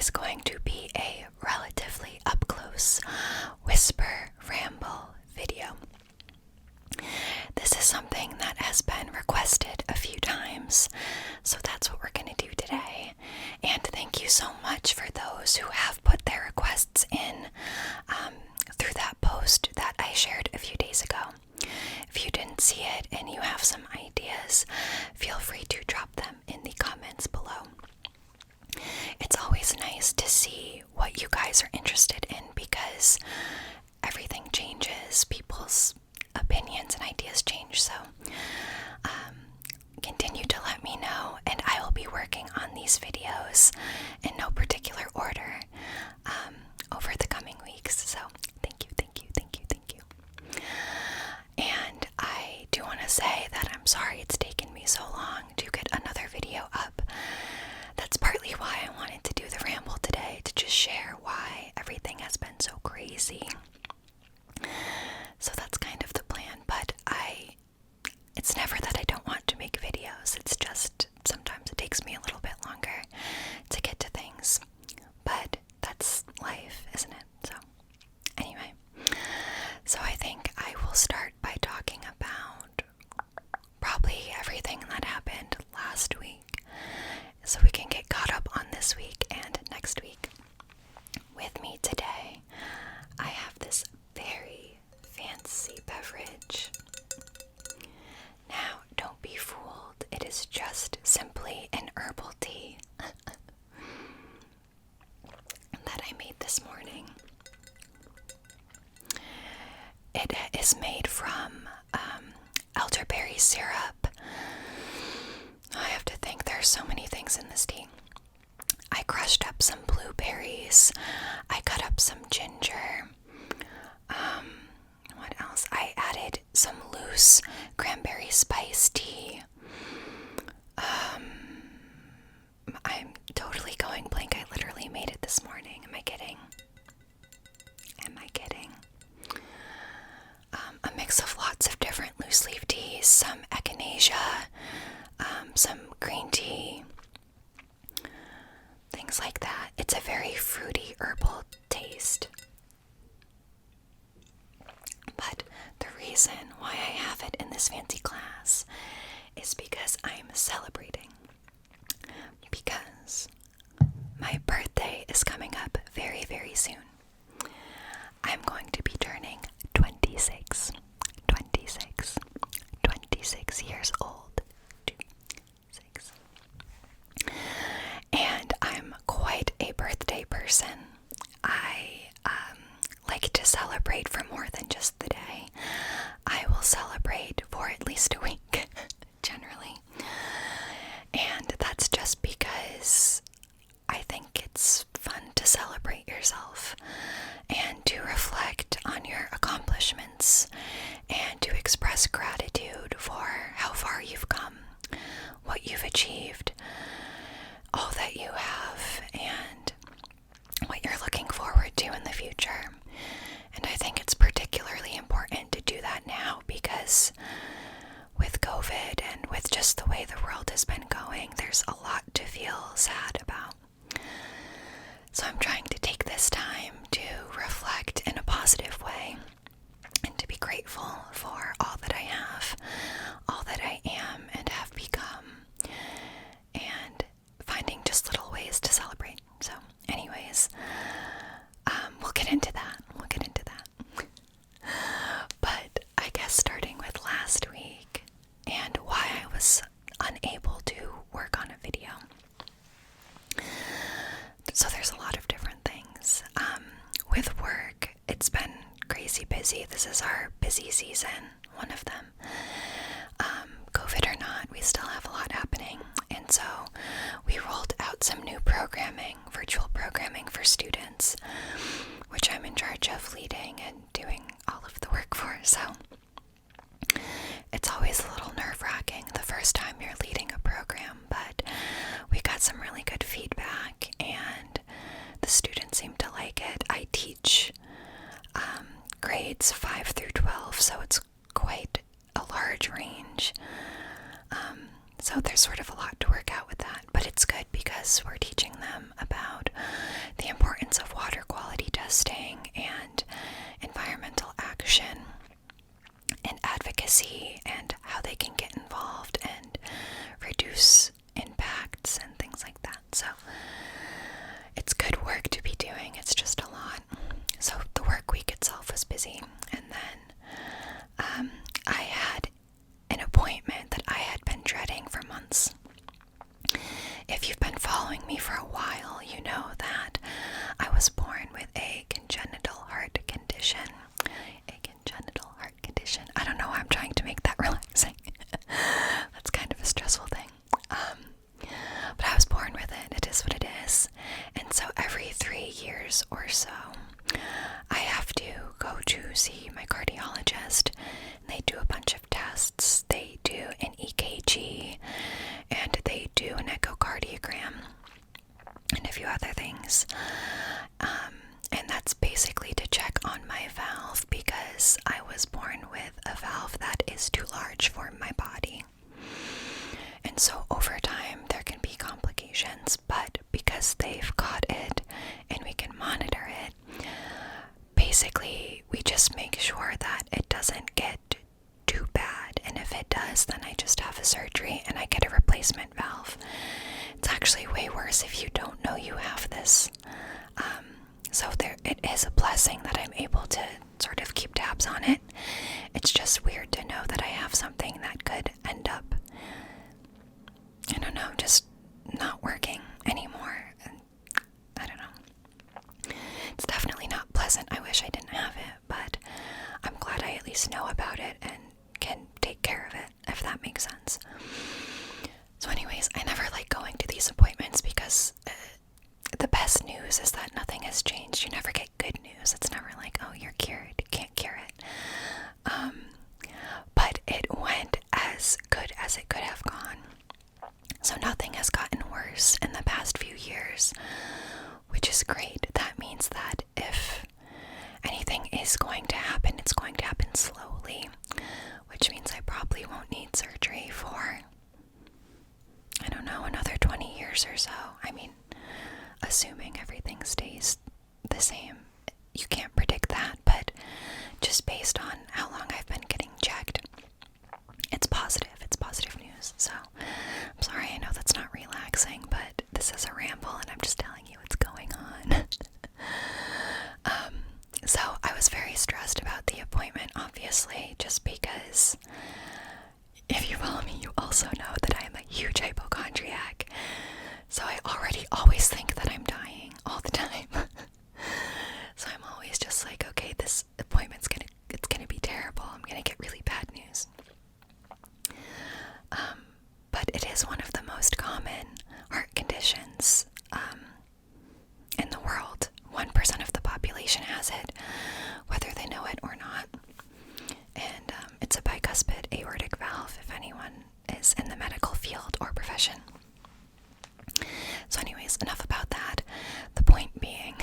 is going to be a relatively up-close whisper ramble video. This is something that has been requested a few times, so that's what we're going to do today. And thank you so much for those who have put their requests in through that post that I shared a few days ago. If you didn't see it and you have some ideas, feel free to drop them in the comments below. It's always nice to see what you guys are interested in because everything changes, people's opinions and ideas change, so continue to let me know, and I will be working on these videos in no particular order over the coming weeks, so thank you. And I do want to say that I'm sorry it's taken me so long to get another video up. That's partly why I wanted to do the ramble today, to just share why everything has been so crazy. So that's kind of the plan, but it's never that I don't want to make videos, it's just sometimes it takes me a little bit longer to get to things, but that's life, isn't it? So anyway, so I think I will start by talking about probably everything that happened last week, so we can get caught up on this week and next week. With me today, I have this very fancy beverage. Now, don't be fooled, it is just simply an herbal tea that I made this morning. It is made from elderberry syrup. I have to think, there are so many things in this tea. I crushed up some blueberries, I cut up some ginger, what else? I added some loose cranberry spice tea. I'm totally going blank. I literally made it this morning. Am I kidding? A mix of lots of different loose leaf teas, some echinacea, some green tea, things like that. It's a very fruity herbal taste. But the reason why I have it in this fancy glass is because I'm celebrating. Because my birthday is coming up very, very soon. I'm going to be turning 26 years old. 26. And I'm quite a birthday person. I like to celebrate for more than just the day. I will celebrate for at least a week, generally. And that's just because I think it's fun to celebrate yourself and to reflect on your accomplishments and to express gratitude for how far you've come, what you've achieved, all that you have, and what you're looking forward to in the future. And I think it's particularly important to do that now because with COVID and with just the way the world has been going, there's a lot to feel sad about. So I'm trying to take this time to reflect in a positive way and to be grateful for all that I have, all that I am and have become, and finding just little ways to celebrate. So anyways, we'll get into that. But I guess starting with last week and why I was unable to work on a video. So there's a lot of different things. With work, it's been crazy busy. This is our busy season, one of them. COVID or not, we still have a lot happening. And so we rolled out some new programming, virtual programming for students, which I'm in charge of leading and doing all of the work for. So it's always a little nerve-wracking the first time you're leading a program, but we got some really good feedback and the students seem to like it. I teach grades 5 through 12, so it's quite a large range. So there's sort of a lot to work out with that, but it's good because we're teaching them about I have to go to see my cardiologist, and they do a bunch of tests. They do an EKG, and they do an echocardiogram, and a few other things. And that's basically to check on my valve, because I was born with a valve that is too large for my body. And so over time there can be complications, but because they've caught it and we can monitor it, basically we just make sure that it doesn't get too bad. And if it does, then I just have a surgery and I get a replacement valve. It's actually way worse if you don't know you have this. So it is a blessing that I'm able to sort of keep tabs on it. It's just weird to know that I have something that could end up, I don't know, just not working anymore. I don't know. It's definitely not pleasant. I wish I didn't have it, but I'm glad I at least know about it and can take care of it, if that makes sense. So anyways, I never like going to these appointments because the best news is that nothing has changed. You never get good news. It's never like, oh, you're cured. You can't cure it. But it went as good as it could have gone. So nothing has gotten worse in the past few years, which is great. That means that if anything is going to happen, it's going to happen slowly, which means I probably won't need surgery for, I don't know, another 20 years or so. I mean, assuming everything stays the same. You can't predict that, but just based on how long I've been getting checked, it's positive. It's positive news. So I'm sorry, I know that's not relaxing, but this is a ramble and I'm just telling you what's going on. So I was very stressed about the appointment, obviously, just because if you follow me, you also know that I am a huge hypochondriac. So I already always think that I'm dying all the time. So I'm always just like, okay, this appointment's it's gonna be terrible. I'm gonna get really bad news. But it is one of the most common heart conditions in the world. 1% of the population has it, whether they know it or not. And it's a bicuspid aortic valve, if anyone is in the medical field or profession. So anyways, enough about that. The point being,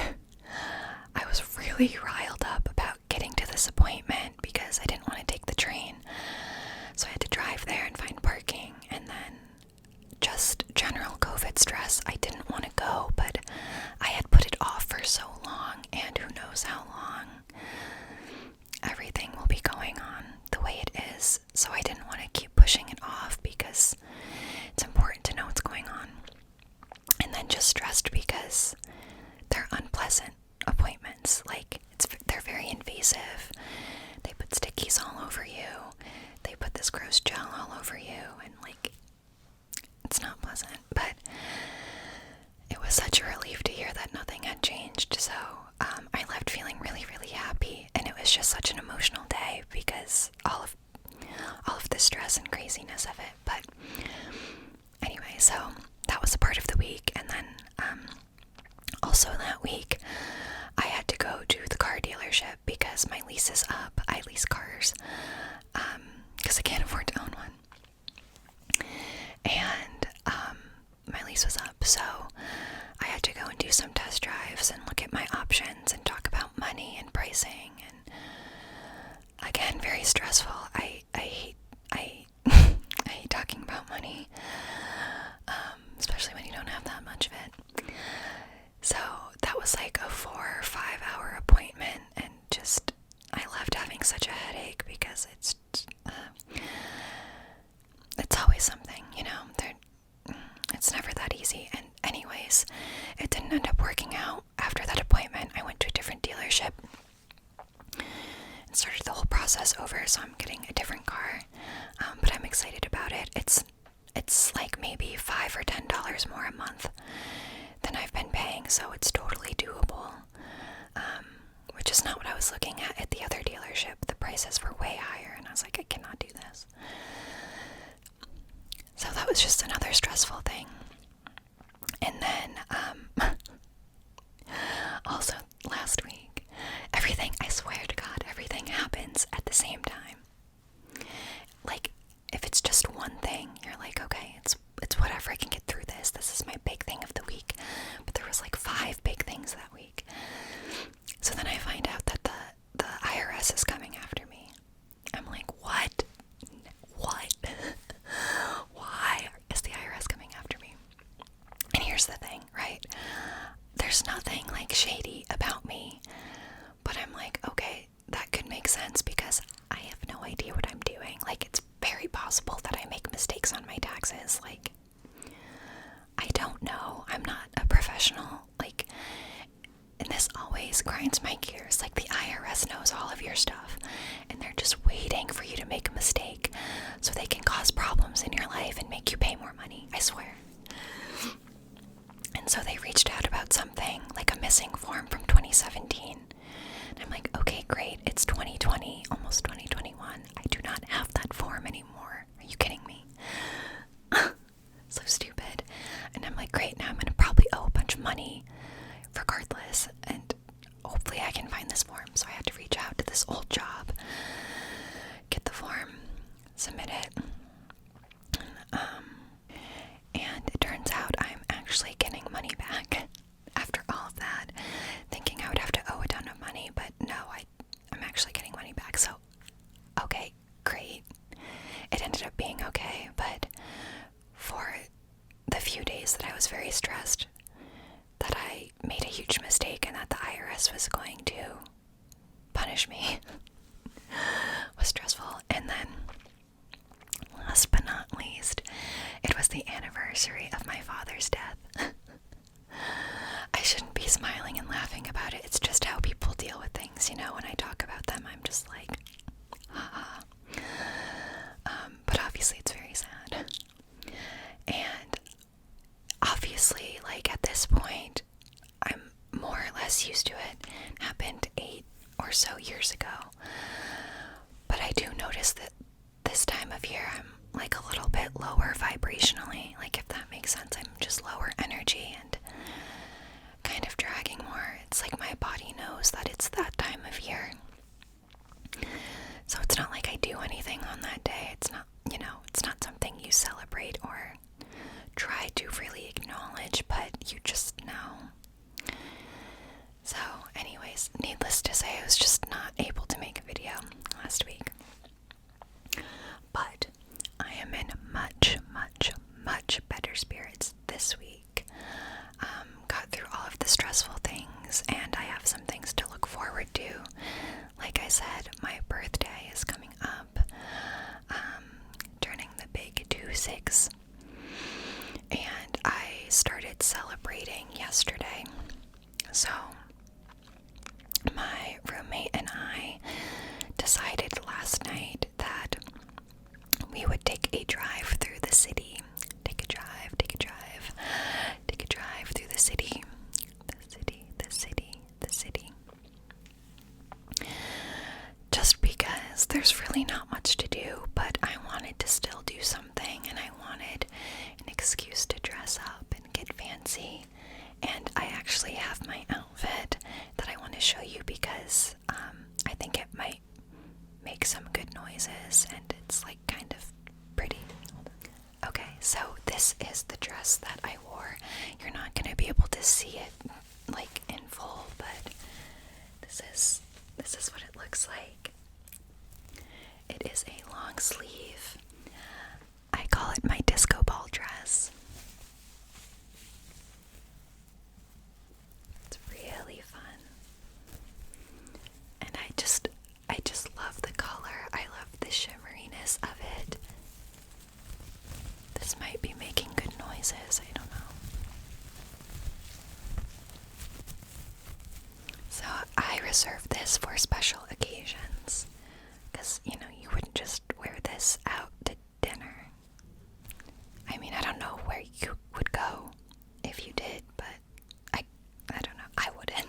I was really riled up about getting to this appointment because I didn't want to take the train. So I had to drive there and find parking, and then just general COVID stress. I didn't want to go, but I had put it off for so long, and who knows how long everything will be going on the way it is. So I didn't want to keep pushing it off because it's important to know what's going on. And then just stressed because they're unpleasant appointments. Like, they're very invasive. They put stickies all over you. They put this gross gel all over you, and like, it's not pleasant. But it was such a relief to hear that nothing had changed. So I left feeling really, really happy, and it was just such an emotional day because all of the stress and craziness of it. But anyway, so that was a part of the week. And then also that week I had to go to the car dealership because my lease is up. I lease cars because I can't afford to own one, and my lease was up, so I had to go and do some test drives and look at my options and talk about money and pricing, and again, very stressful. I hate I hate talking about money, especially when you don't have that much of it. So that was like a 4 or 5 hour appointment, and just I left having such a headache because it's always something, you know. It's never that easy. And anyways, it didn't end up working out. After that appointment, I went to a different dealership and started the whole process over. So I'm getting a different car, but I'm excited about it. It's like maybe $5 or $10 more a month than I've been paying, so it's totally doable. Which is not what I was looking at the other dealership. The prices were way higher, and I was like, I cannot do this. So that was just another stressful thing. And then also last grinds my gears. Like, the IRS knows all of your stuff, and they're just waiting for you to make a mistake so they can cause problems in your life and make you pay more money, I swear. And so they reached out about something, like a missing form from 2017. And I'm like, okay, great, it's 2020, almost 2021. I do not have that form anymore. Are you kidding me? So stupid. And I'm like, great, now I'm gonna probably owe a bunch of money regardless, and hopefully I can find this form. So I had to reach out to this old job, get the form, submit it, and it turns out I'm actually getting money back after all of that, thinking I would have to owe a ton of money, but no, I'm actually getting money back. So okay, great. It ended up being okay, but for the few days that I was very stressed that I made a huge mistake and that the IRS was going to punish me was stressful. And then, last but not least, it was the anniversary of my father's death. I shouldn't be smiling and laughing about it. It's just how people deal with things, you know. When I talk about them, I'm just like, haha. But obviously it's very sad. And obviously, like, at this point, I'm more or less used to it. It happened 8 or so years ago. But I do notice that this time of year, I'm like a little bit lower vibrationally. Like, if that makes sense, I'm just lower energy and kind of dragging more. It's like my body knows that it's that time of year. So it's not like I do anything on that day. It's not, you know, it's not something you celebrate or try to really acknowledge, but you just know. So anyways, needless to say, I was just not able to make a video last week. But I am in much, much, much better spirits this week. Got through all of the stressful things, and I have some things to look forward to. Like I said, my birthday is coming up, turning the big 2-6, and I started celebrating yesterday. So my roommate and I decided last night that we would take a drive through the city. Take a drive through the city. The city. Just because there's really not much to do, but I wanted to still do something, and I wanted an excuse to dress up and get fancy. And I actually have my outfit that I want to show you because I think it might make some good noises, and it's like kind of pretty. Okay, so this is the dress that I wore. You're not going to be able to see it like in full, but this is what it looks like. It is a long sleeve. I call it my disco ball dress. It's really fun. And I just love the color. I love the shimmeriness of it. This might be making good noises, I don't know. So I reserve this for special occasions, because, you know, you wouldn't just wear this out to dinner. I mean, I don't know where you would go if you did, but I don't know, I wouldn't.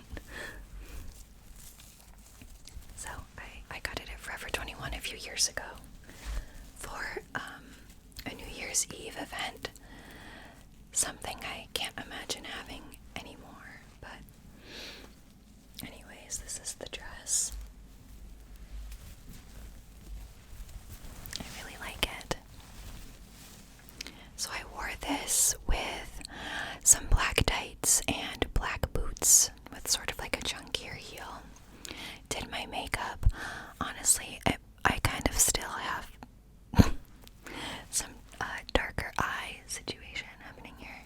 So I got it at Forever 21 a few years ago for a New Year's Eve event. Something I can't imagine having anymore, but anyways, this is the dress. I really like it. So I wore this with some black tights and black boots with sort of like a chunkier heel. Did my makeup. Honestly, I kind of still have some darker eye situation happening here.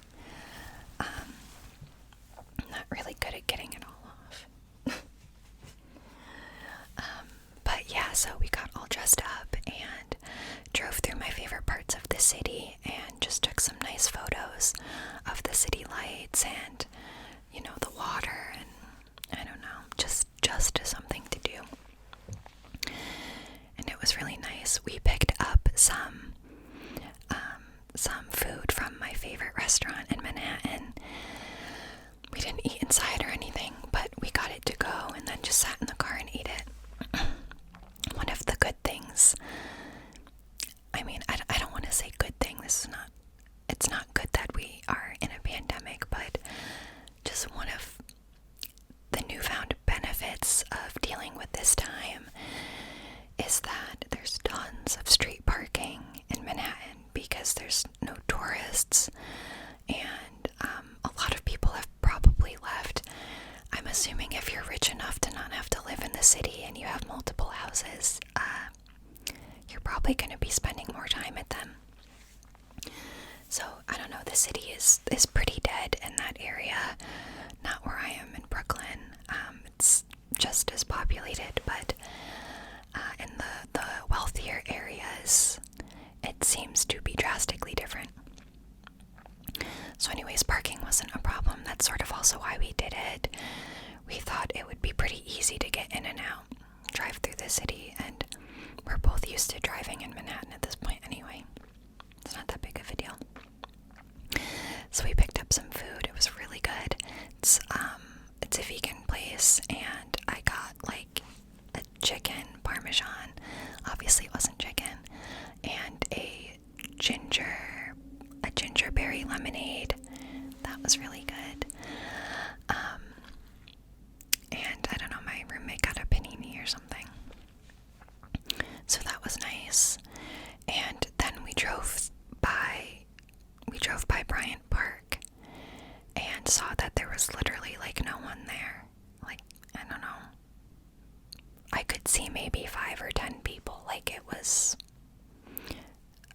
I'm not really good at getting it all off. But yeah, so we got all dressed up and drove through my favorite parts of the city and just took some nice photos of the city lights and, you know, the water, and I don't know, just with this time is that there's tons of street parking in Manhattan because there's no tourists, and a lot of people have probably left. I'm assuming if you're rich enough to not have to live in the city and you have multiple houses, you're probably going to be spending more time at them. So, I don't know, the city is pretty dead in that area. Not where I am in Brooklyn. It's just as populated, but in the wealthier areas, it seems to be drastically different. So anyways, parking wasn't a problem. That's sort of also why we did it. We thought it would be pretty easy to get in and out, drive through the city, and we're both used to driving in Manhattan at this point anyway. It's not that big of a deal. So we picked up some food. It was really good. It's a vegan place, and I got like a chicken parmesan. Obviously it wasn't chicken. And a gingerberry lemonade. That was really good. And I don't know, my roommate got a panini or something. So that was nice. And then we drove by Bryant Park and saw that there was literally like no one there. Like, I don't know. I could see maybe 5 or 10 people. Like, it was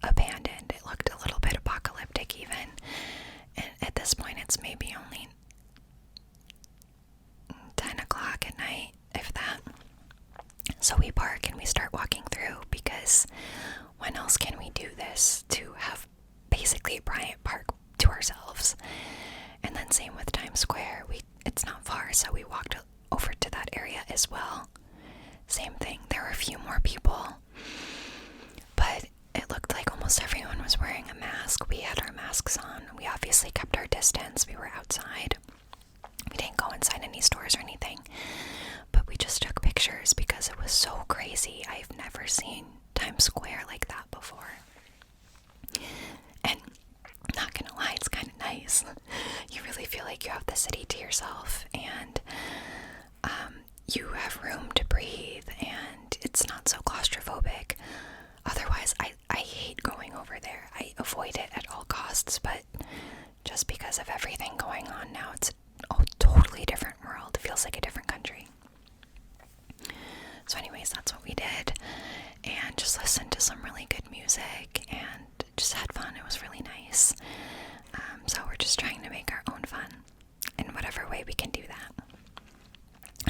abandoned. It looked a little bit apocalyptic even. And at this point it's maybe only 10 o'clock at night, if that. So we park and we start walking through, because when else can we do this to have basically Bryant Park to ourselves? And then same with Times Square. It's not far, so we walked over to that area as well. Same thing. There were a few more people, but it looked like almost everyone was wearing a mask. We had our masks on. We obviously kept our distance. We were outside. We didn't go inside any stores or anything, but we just took pictures because it was so crazy. I've never seen Times Square like that before. And not gonna lie, it's kind of nice. You really feel like you have the city to yourself, and you have room to breathe, and it's not so claustrophobic. Otherwise, I hate going over there. I avoid it at all costs, but just because of everything going on now, it's a totally different world. It feels like a different country. So anyways, that's what we did, and just listened to some really good music and just had fun. It was really nice. So we're just trying to make our own fun in whatever way we can do that.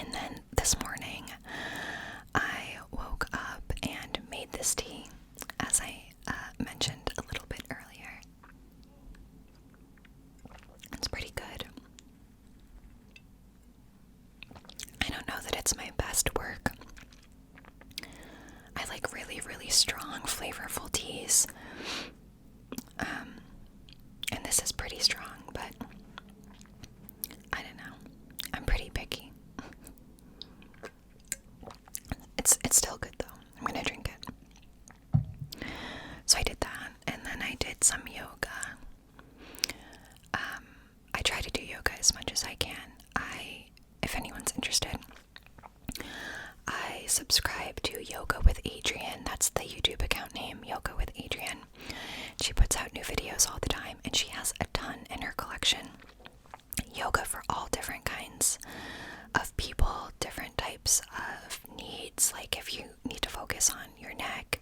And then this morning, I woke up and made this tea, as I mentioned a little bit earlier. It's pretty good. I don't know that it's my best work. I like really, really strong, flavorful teas. And this is pretty strong, but I don't know. I'm pretty picky. It's still good though. I'm gonna drink it. So I did that, and then I did some yoga. I try to do yoga as much as I can. If anyone's interested, I subscribe to Yoga with Adrienne. That's the YouTube account name, Yoga with Adrienne. She puts out new videos all the time, and she has a ton in her collection. Yoga for all different kinds of people, different types of needs. Like if you need to focus on your neck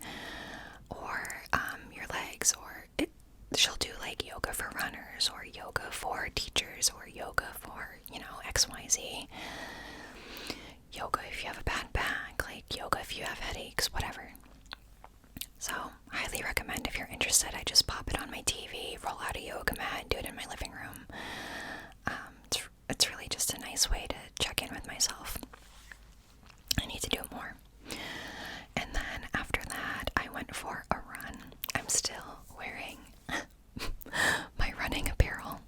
or your legs, or she'll do like yoga for runners, or yoga for teachers, or yoga for, XYZ. Yoga if you have a bad back, like yoga if you have headaches, whatever. So, highly recommend if you're interested. I just pop it on my TV, roll out a yoga mat, and do it in my living room. It's really just a nice way to check in with myself. I need to do it more. And then after that, I went for a run. I'm still wearing my running apparel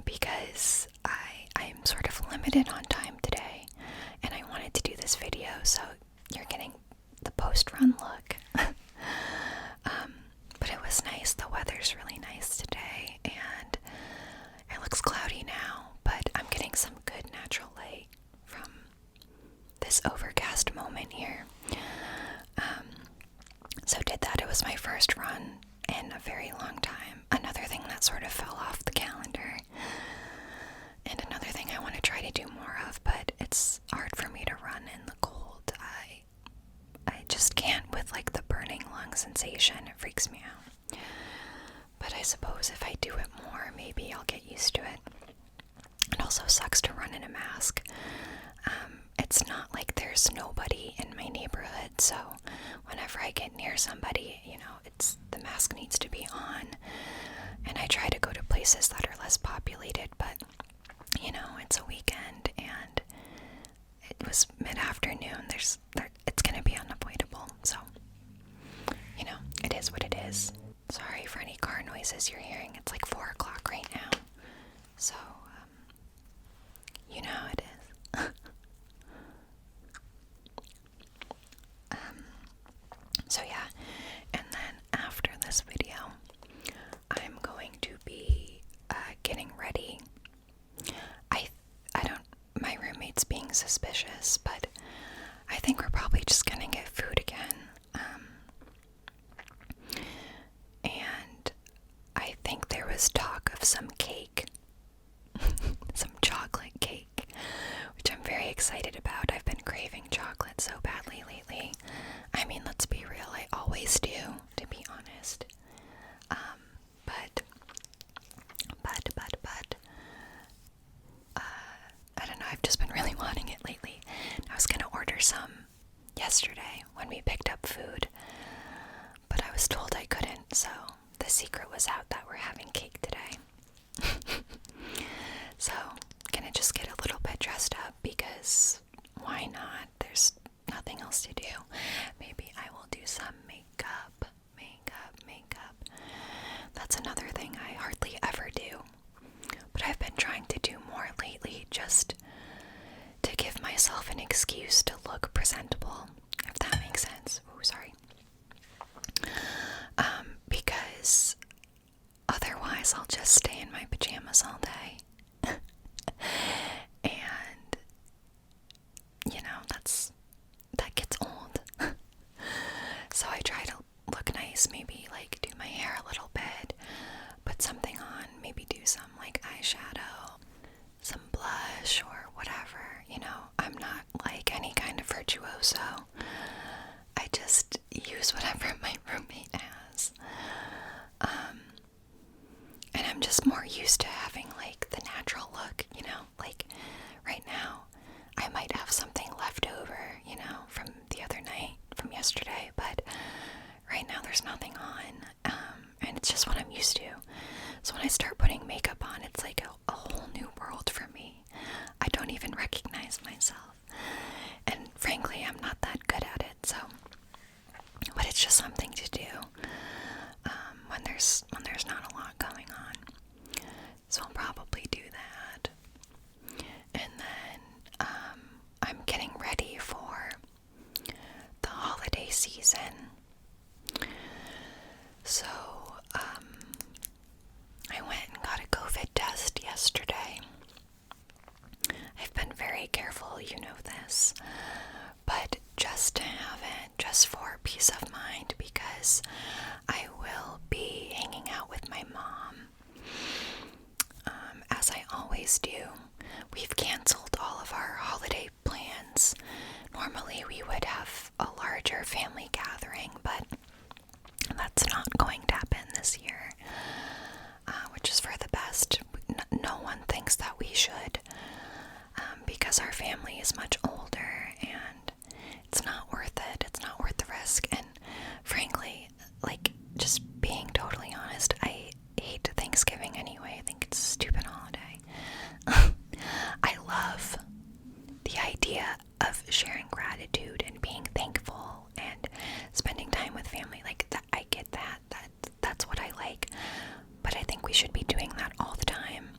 because I'm sort of limited on time today, and I wanted to do this video, so you're getting the post-run look. But it was nice. The weather's really nice today, and it looks cloudy now, but I'm getting some good natural light from nice overcast moment here. So did that. It was my first run in a very long time. Another thing that sort of fell off the calendar. And another thing I want to try to do more of, but it's hard for me to run in the cold. I just can't with like the burning lung sensation. It freaks me out. But I suppose if I do it more, maybe I'll get used to it. It also sucks to run in a mask. It's not like there's nobody in my neighborhood, so whenever I get near somebody, the mask needs to be on. And I try to go to places that are less populated, but it's a weekend and it was mid-afternoon. It's gonna be unavoidable, so it is what it is. Sorry for any car noises you're hearing. It's like 4 o'clock right now, so how it is. So yeah, and then after this video, I'm going to be getting ready. My roommate's being suspicious, but I think we're probably just gonna get food again. And I think there was talk of some cake, some chocolate cake, which I'm very excited about. I've been craving chocolate so badly lately. I mean, let's be real, I always do, to be honest. I don't know, I've just been really wanting it lately. I was gonna order some yesterday when we picked up food, but I was told I couldn't, so the secret was out that we're having cake today. So, gonna just get a little bit dressed up because why not? There's nothing else to do. Maybe I will do some makeup. That's another thing I hardly ever do. But I've been trying to do more lately just to give myself an excuse to look presentable, if that makes sense. Oh, sorry. Because otherwise I'll just stay in my pajamas all day. And, that gets old. So I try to look nice, maybe like do my hair a little bit, put something on, maybe do some like eyeshadow, some blush or whatever. I'm not like any kind of virtuoso. I just use whatever my roommate has. And I'm just more used to having like the natural look, like right now I might have something left over, from the other night, from yesterday, but right now there's nothing on, and it's just what I'm used to. So when I start putting makeup on, it's like a whole new world for me. I don't even recognize myself, and frankly, I'm not that good at it, so, but it's just something to do, when there's not a lot going on, so I'll probably do that. And then, I'm getting ready for the holiday season. So, I went and got a COVID test yesterday. I've been very careful, you know this, but just to have it, just for peace of mind, because I will be hanging out with my mom, as I always do. We've canceled all of our holiday plans. Normally we would have a larger family gathering, but that's not going to happen this year, which is for the best. No one thinks that we should, because our family is much older and it's not worth it. It's not worth the risk. And frankly, like, just being totally honest, I hate Thanksgiving anyway. I think it's a stupid holiday. I love the idea of sharing gratitude and being thankful and spending time with family. Like, that, I get that. That's what I like. But I think we should be doing that all the time.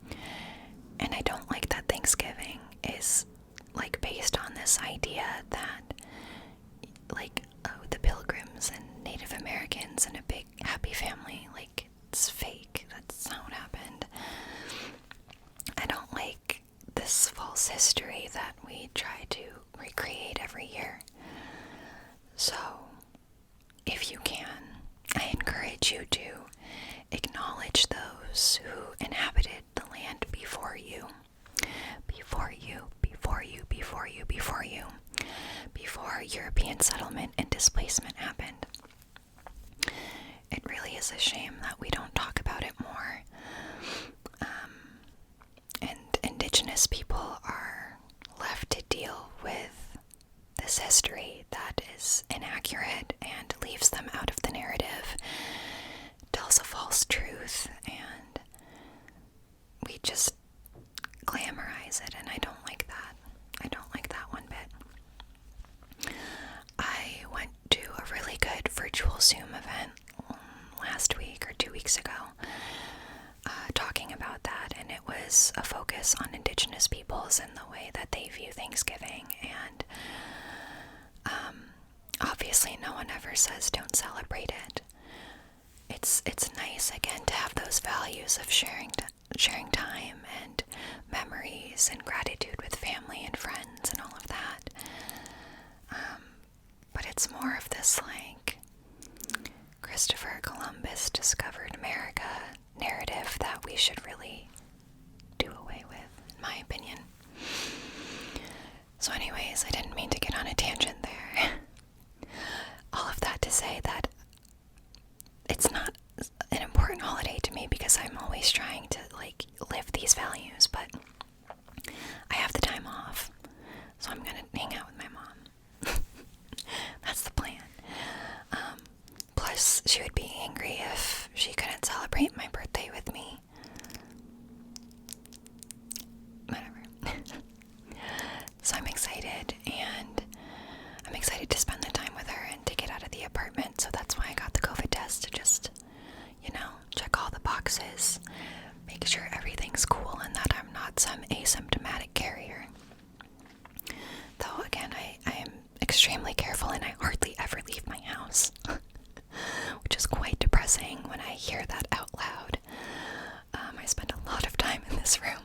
And I don't like that Thanksgiving is, like, based on this idea that, like, the Pilgrims and Native Americans and a big happy family, like, it's fake. That's not what happened. I don't like this this false history that we try to recreate every year. So, if you can, I encourage you to acknowledge those who inhabited the land before you. Before European settlement and displacement happened. It really is a shame that we don't talk about it more. And Indigenous people are left to deal with this history that is inaccurate and leaves them out of the narrative, tells a false truth, and we just glamorize it, and I don't like that. I don't like that one bit. I went to a really good virtual Zoom event last week or 2 weeks ago, talking about that, and it was a focus on Indigenous peoples and the way that they view Thanksgiving, and obviously no one ever says don't celebrate it. It's nice, again, to have those values of sharing time and memories and gratitude with family and friends and all of that. But it's more of this, like, Christopher Columbus discovered America narrative that we should really do away with, in my opinion. So anyways, I didn't mean to get on a tangent there. All of that to say that it's not an important holiday to me because I'm always trying to, like, live these values, but I have the time off, so I'm gonna hang out with my mom. That's the plan. Plus, she would be angry if she couldn't celebrate my birthday with me. Whatever. So I'm excited, and I'm excited to spend the time with her and to get out of the apartment, so that's why I got the COVID test, to just, check all the boxes, make sure everything's cool and that I'm not some asymptomatic carrier. Though, again, I am extremely careful and I hardly ever leave my house, which is quite depressing when I hear that out loud. I spend a lot of time in this room.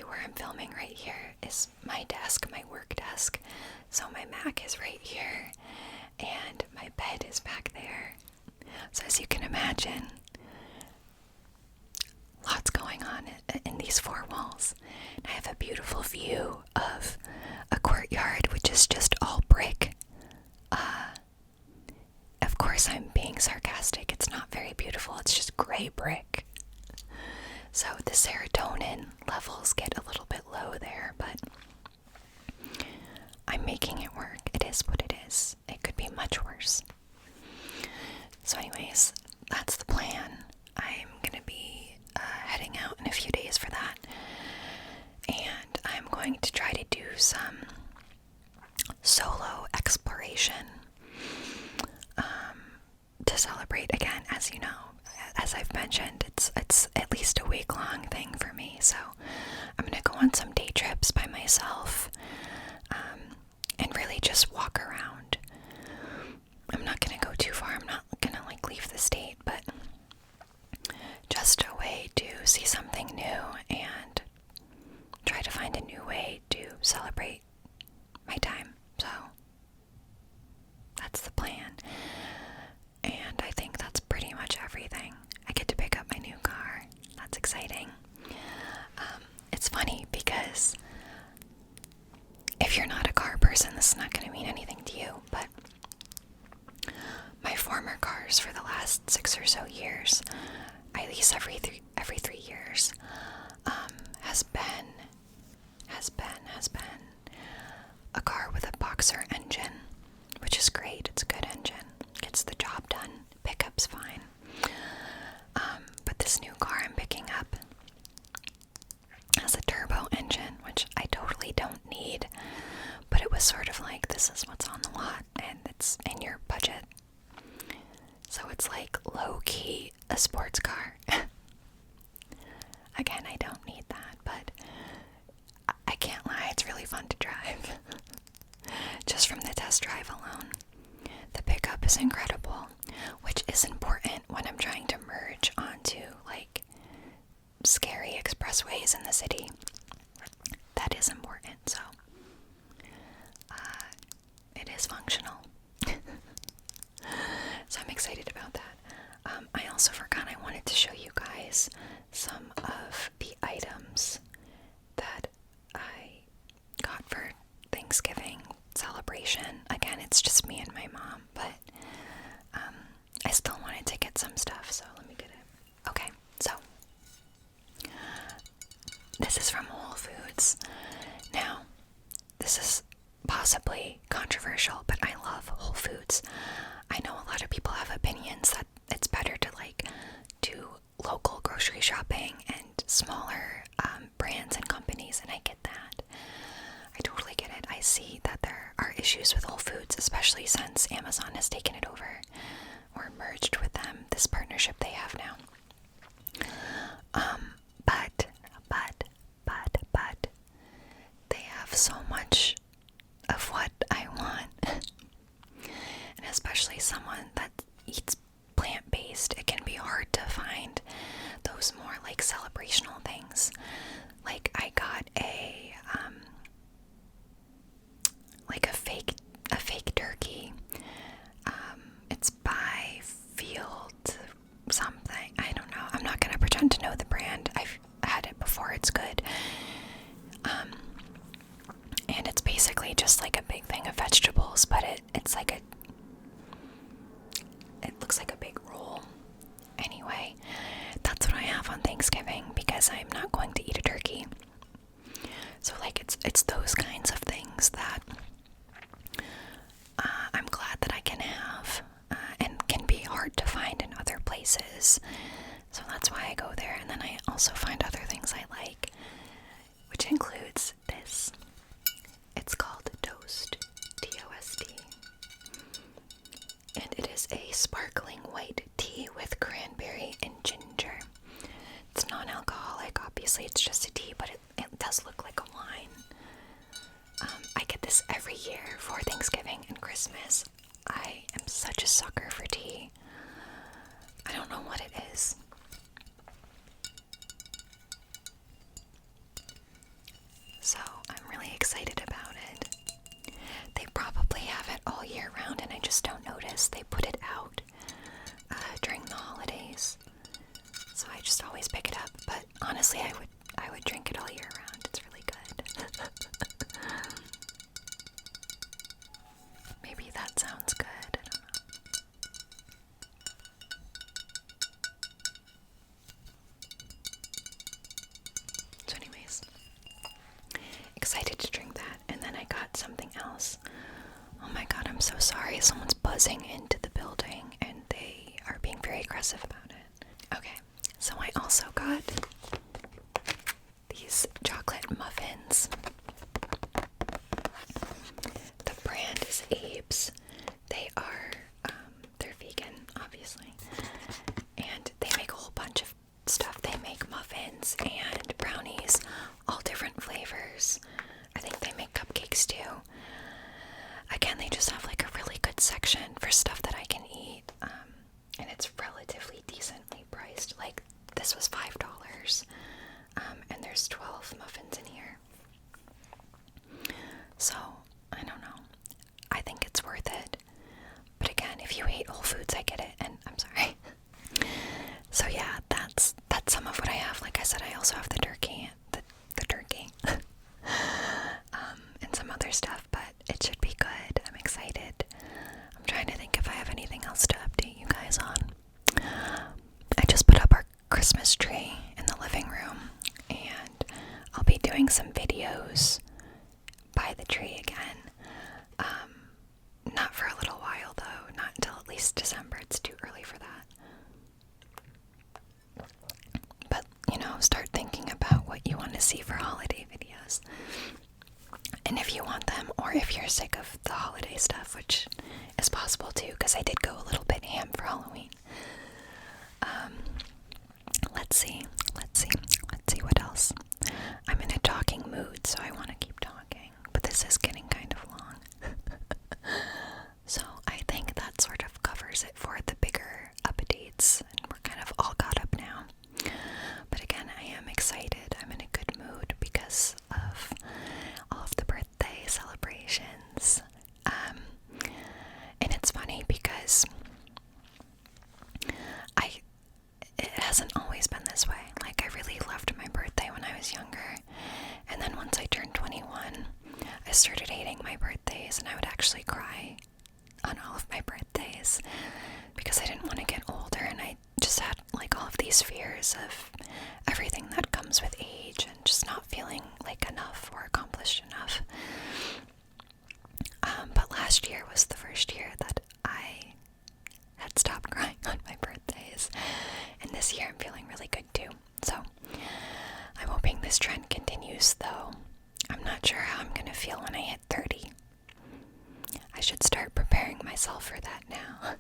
Where I'm filming right here is my desk, my work desk. So my Mac is right here, and my bed is back there. So as you can imagine, lots going on in these four walls. And I have a beautiful view of a courtyard, which is just all brick. Of course, I'm being sarcastic. It's not very beautiful. It's just gray brick. So the serotonin levels get a little bit low there, but I'm making it work. It is what it is. It could be much worse. So anyways, that's the plan. I'm going to be heading out in a few days for that. And I'm going to try to do some solo exploration to celebrate again, as you know. As I've mentioned, it's at least a week-long thing for me, so I'm going to go on some day trips by myself, and really just walk around. I'm not going to go too far. I'm not going to, leave the state, but just a way to see something new and try to find a new way to celebrate my time. So that's the plan. And I think that's pretty much everything. I get to pick up my new car. That's exciting. It's funny because if you're not a car person, this is not going to mean anything to you, but my former cars for the last 6 or so years, I lease every 3 years, has been a car with a boxer engine, which is great. It's a good engine. Gets the job done. Pickup's fine. But this new car I'm picking up has a turbo engine, which I totally don't need, but it was sort of like, this is what's on the lot, and it's in your budget. So it's like low-key a sports car. Again, I don't need that, but I can't lie, it's really fun to drive. Just from the test drive alone. The pickup is incredible, which is important when I'm trying to merge onto, scary express expressways in the city. That is important, so it is functional. So I'm excited about that. I also forgot I wanted to show you guys some of the items that I got for Thanksgiving celebration. Again, it's just me and my mom, but I still wanted to get some stuff, so let me get it. Okay, so this is from Whole Foods. Now, this is possibly controversial, but I love Whole Foods. I know a lot of people have opinions that it's better to do local grocery shopping and smaller brands and companies, and I get that. I totally get it. I see that there are issues with Whole Foods, especially since Amazon has taken it over or merged with them, this partnership they have now. But they have so much of what I want. And especially someone that eats plant-based, it can be hard to find those more celebrational things. I got a fake turkey. It's by Field something. I don't know. I'm not gonna pretend to know the brand. I've had it before. It's good. And it's basically just a big thing of vegetables, but it's it looks like a big roll. Anyway, that's what I have on Thanksgiving because I'm not going to eat a turkey. So it's those kinds of things that I'm glad that I can have and can be hard to find in other places. So that's why I go there, and then I also find other things I like, which includes this. It's called Toast, T-O-S-T, and it is a sparkling white tea with cranberry and ginger. It's non-alcoholic, obviously it's just a tea, but it does look like a wine. I get this every year for Thanksgiving and Christmas. I am such a sucker for tea. I don't know what it is. So I'm really excited about it. They probably have it all year round and I just don't notice. They put it out during the holidays. So I just always pick it up. But honestly, I would drink it all year round. It's really good. Maybe that sounds good. I don't know. So anyways, excited to drink that. And then I got something else. Oh my god, I'm so sorry. Someone's buzzing into the building and they are being very aggressive about it. Okay, so I also got these chocolate muffins. The brand is Abe's. They are, they're vegan, obviously. And they make a whole bunch of stuff. They make muffins and brownies, all different flavors. I think they make cupcakes too. Again, they just have a really good section for stuff that I can eat. And it's relatively decently priced. This was $5. And there's 12 muffins in here. So, I don't know. I think it's worth it. But again, if you hate Whole Foods, I get it, and I'm sorry. So yeah, that's some of what I have. Like I said, I also have the turkey, the turkey, and some other stuff, but it should be good. I'm excited. I'm trying to think if I have anything else to update you guys on. I just put up our Christmas tree in the living room, and I'll be doing some videos by the tree again. Not for a little while though, not until at least December. It's too early for that. But, start thinking about what you want to see for holiday videos. And if you want them, or if you're sick of the holiday stuff, which is possible too, because I did go a little bit ham for Halloween. Let's see what else. I'm in a talking mood, so I want to keep talking, but this is getting kind of long. So I think that sort of covers it for the bigger updates, and we're kind of all caught up now. But again, I am excited. I'm I started hating my birthdays, and I would actually cry on all of my birthdays because I didn't want to get older, and I just had like all of these fears of everything that comes with age and just not feeling like enough or accomplished enough. But last year was the first year that I had stopped crying on my birthdays, and this year I'm feeling really good too. So I'm hoping this trend continues, though I'm not sure how I'm gonna feel when I hit 30. I should start preparing myself for that now.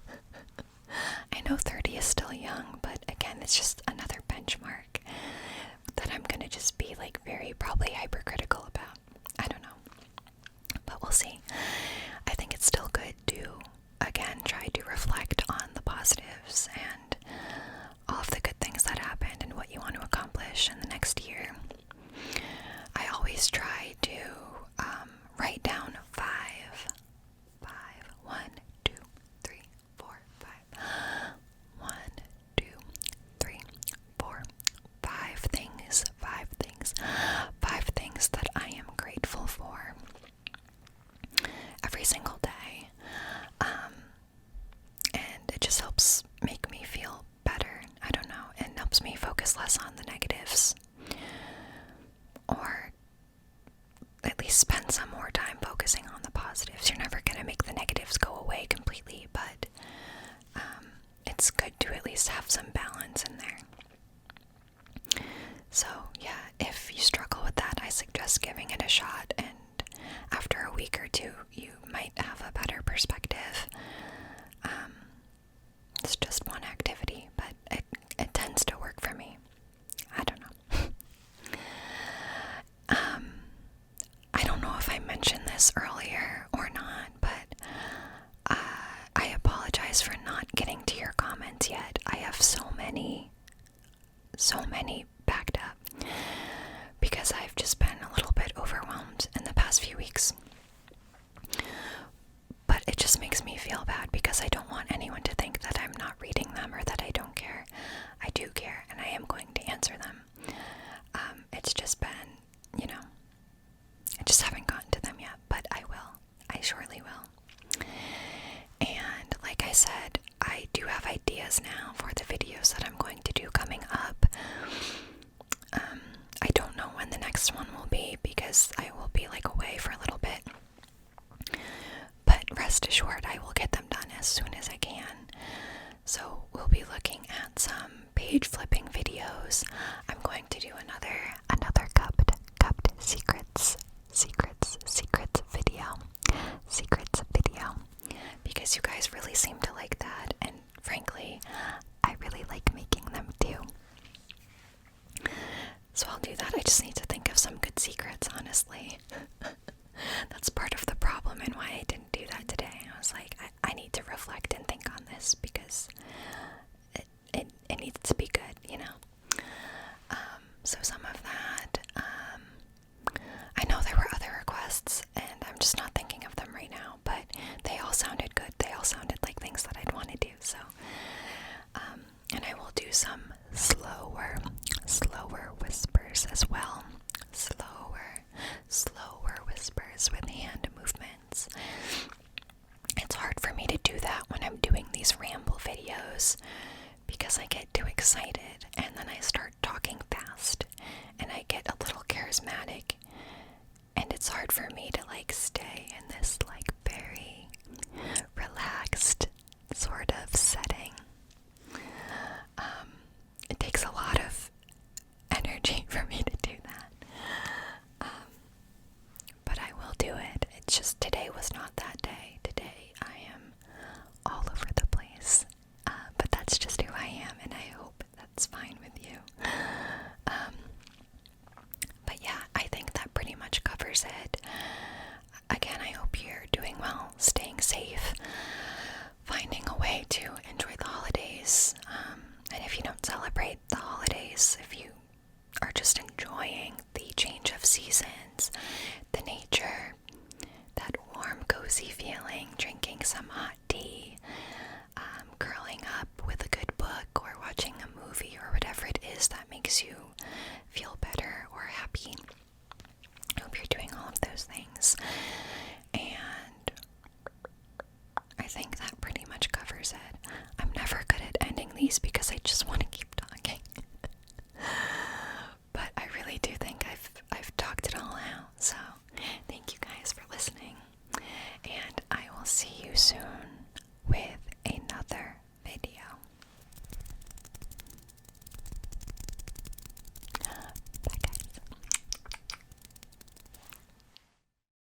I know 30 is still young, but again, it's just another benchmark that I'm gonna just be like very probably hypercritical about. I don't know. But we'll see. I think it's still good to, again, try to reflect on the positives and all of the good things that happened and what you want to accomplish in the next year. I always try to write down five, 1, 2, 3, 4, 5, 1, 2, 3, 4, 5 things, 5 things that I am grateful for every single day, and it just helps make me feel better. I don't know, it helps me focus less on the negatives, or at least spend some more time focusing on the positives. You're never going to make the negatives go away completely, but it's good to at least have some balance in there. So yeah, if you struggle with that, I suggest giving it a shot, and after a week or two, you might have a better perspective. It's just one activity, but it tends to work for me. I don't know. I don't know if I mentioned this earlier or not, but I apologize for not getting to your comments yet. I have so many backed up because I've just been a little bit overwhelmed in the past few weeks. But it just makes me feel bad because I don't want anyone to think that I'm not reading them or that I don't care. I do care, and I am going to answer them. It's just been, I just haven't gotten to them yet, but I will. I surely will. And like I said, I do have ideas now for the videos that I'm going to do coming up. I don't know when the next one will be because I will be like away for a little bit. But rest assured, I will get them done as soon as I can. So we'll be looking at some page flipping videos. I'm going to do another cupped secrets video because you guys really seem to like that, and frankly, I really like making them too. So I'll do that. I just need to think of some good secrets, honestly. That's part of the problem and why I didn't do that today. I was like, I need to reflect and think on this because it needs to be good, So some of that. I know there were other requests, and I'm just not thinking of them right now, but they all sounded good. They all sounded like things that I'd want to do, so. And I will do some slower whispers as well. Slower whispers with hand movements. It's hard for me to do that when I'm doing these ramble videos because I get too excited and then I start talking fast and I get a little charismatic, and it's hard for me to like stay in this like very relaxed sort of setting. It takes a lot of energy for me to do that. But I will do it. It's just today was not that day. Today I am all over the place. But that's just who I am, and I hope that's fine with you. But yeah, I think that pretty much covers it. Again, I hope you're doing well, staying safe, finding a way to enjoy the holidays. And if you don't celebrate the holidays, if you are just enjoying the change of seasons, the nature, that warm, cozy feeling, drinking some hot tea, curling up with a good book or watching a movie or whatever it is that makes you feel better or happy. I hope you're doing all of those things. things. And I think that pretty much covers it. I'm never good at ending these because I just want to keep